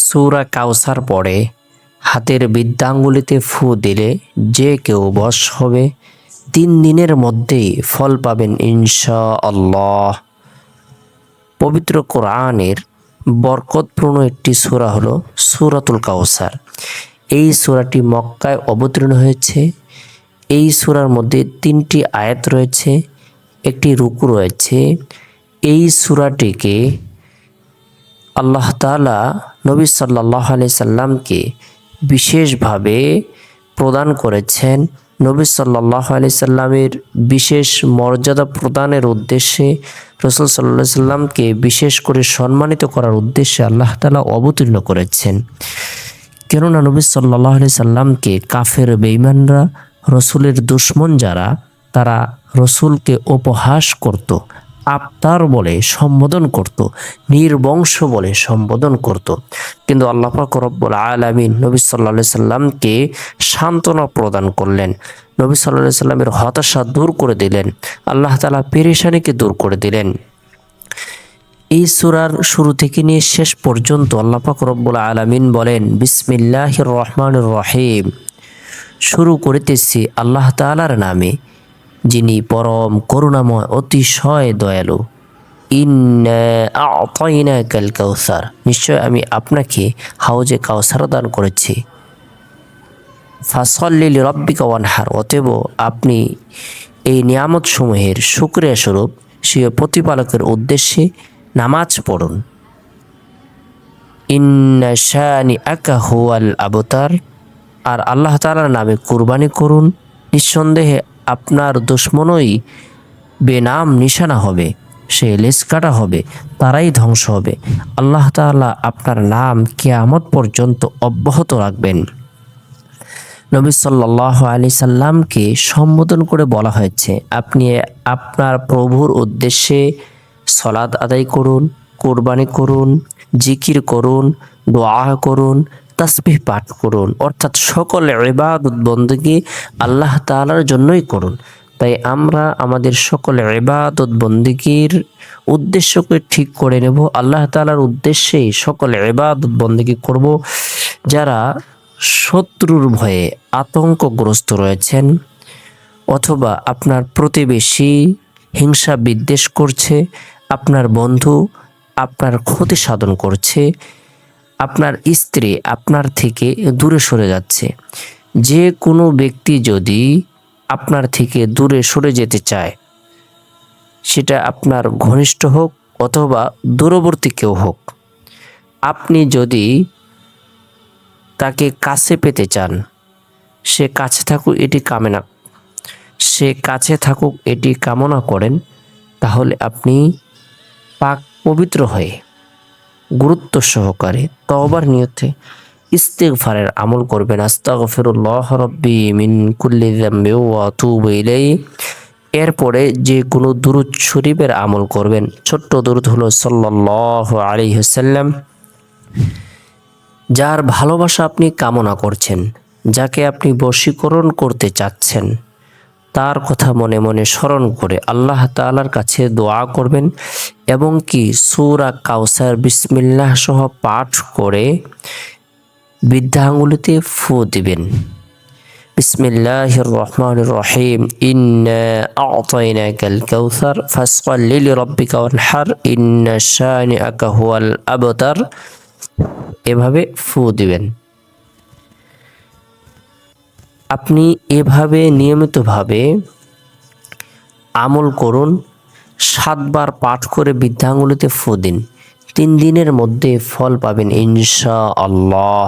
সূরা কাউসার পড়ে হাতের বৃদ্ধাঙ্গুলিতে ফু দিলে যে কেউ বশ হবে 3 দিনের মধ্যেই ফল পাবেন ইনশাআল্লাহ। পবিত্র কোরআনের বরকতপূর্ণ একটি সূরা হলো সূরাতুল কাউসার। এই সূরাটি মক্কায় অবতীর্ণ হয়েছে। এই সূরার মধ্যে 3টি আয়াত রয়েছে, একটি রুকু রয়েছে। এই সূরাটিকে আল্লাহ তাআলা নবী সাল্লাল্লাহু আলাইহি সাল্লামকে বিশেষভাবে প্রদান করেছেন। নবী সাল্লাল্লাহু আলাইহি সাল্লামের বিশেষ মর্যাদা প্রদানের উদ্দেশ্যে, রাসূল সাল্লাল্লাহু আলাইহি সাল্লামকে বিশেষ করে সম্মানিত করার উদ্দেশ্যে আল্লাহ তাআলা অবতীর্ণ করেছেন। কেননা নবী সাল্লাল্লাহু আলাইহি সাল্লামকে কাফের বেঈমানরা, রসুলের দুশমন যারা, তারা রসুলকে উপহাস করত, আবতার বলে সম্বোধন করত, নির্বংশ বলে সম্বোধন করত। কিন্তু আল্লাহ পাক রব্বুল আলামিন নবী সাল্লাল্লাহু আলাইহি সাল্লামকে সান্ত্বনা প্রদান করলেন। নবী সাল্লাল্লাহু আলাইহি সাল্লামের হতাশা দূর করে দিলেন। আল্লাহ তাআলা পেরেশানিকে দূর করে দিলেন। এই সূরার শুরু থেকে নিয়ে শেষ পর্যন্ত আল্লাহ পাক রব্বুল আলামিন বলেন, বিসমিল্লাহির রহমানির রহিম। শুরু করিতেছি আল্লাহ তাআলার নামে, যিনি পরম করুণাময়, অতিশয় দয়ালু। ইন্না আ'তাইনাকাল কাউসার, নিশ্চয় আমি আপনাকে হাউজে কাউসার দান করেছি। ফাসল্লি লিরাব্বিকা ওয়ানহার, অতএব আপনি এই নিয়ামত সমূহের শুকরিয়া স্বরূপ স্বীয় প্রতিপালকের উদ্দেশ্যে নামাজ পড়ুন। ইন্না শানিআকা হুয়াল আবতার, আর আল্লাহ তাআলার নামে কুরবানি করুন। নিঃসন্দেহে আপনার দুশমনই বেনাম নিশানা হবে, সে লেজ কাটা হবে, তারাই ধ্বংস হবে। আল্লাহ তাআলা আপনার নাম কিয়ামত পর্যন্ত অব্যাহত রাখবেন। নবী সাল্লাল্লাহু আলাইহি সাল্লামকে সম্বোধন করে বলা হয়েছে, আপনি আপনার প্রভুর উদ্দেশ্যে সালাত আদায় করুন, কুরবানি করুন, জিকির করুন, দোয়া করুন, তাসবিহ পাঠ করুন, অর্থাৎ সকল ইবাদত বন্দেগী আল্লাহ তাআলার জন্যই করুন। তাই আমরা আমাদের সকল ইবাদত বন্দেগীর উদ্দেশ্যকে ঠিক করে নেব, আল্লাহ তাআলার উদ্দেশ্যেই সকল ইবাদত বন্দেগী করব। যারা শত্রুর ভয়ে আতঙ্কগ্রস্ত রয়েছেন, অথবা আপনার প্রতিবেশী হিংসা বিদ্বেষ করছে, আপনার বন্ধু আপনার ক্ষতি সাধন করছে, আপনার স্ত্রী আপনার থেকে দূরে সরে যাচ্ছে, যে কোনো ব্যক্তি যদি আপনার থেকে দূরে সরে যেতে চায়, সেটা আপনার ঘনিষ্ঠ হোক অথবা দূরবর্তী কেউ হোক, আপনি যদি তাকে কাছে পেতে চান, সে কাছে থাকুক এটি কামনা করেন, তাহলে আপনি পাক পবিত্র হয়ে গুরুত্ব সহকারে তওবার নিয়তে ইস্তিগফারের আমল করবেন। আস্তাগফিরুল্লাহ রাব্বি মিন কুল্লি যামবি ওয়া আতুবু ইলাইহি। এরপরে যে কোনো দুরূদ শরীফের আমল করবেন। ছোট্ট দুরূদ হলো সাল্লাল্লাহু আলাইহি ওয়াসাল্লাম। যার ভালোবাসা আপনি কামনা করছেন, যাকে আপনি বশীকরণ করতে চাচ্ছেন, তার কথা মনে মনে স্মরণ করে আল্লাহ তাআলার কাছে দোয়া করবেন এবং কি সূরা কাউসার বিসমিল্লাহ সহ পাঠ করে বৃদ্ধাঙ্গুলিতে ফু দিবেন। বিসমিল্লাহির রহমানির রহিম। ইন্না আ'তাইনাকাল কাউসার ফাসল্লি লিরাব্বিকা ওয়ানহার ইন্না শানিআকা হুয়াল আবতার। এভাবে ফু দিবেন। আপনি এভাবে নিয়মিতভাবে আমল করুন। 7 বার পাঠ করে বৃদ্ধাঙ্গুলিতে ফু দিন। 3 দিনের মধ্যে ফল পাবেন ইনশাআল্লাহ।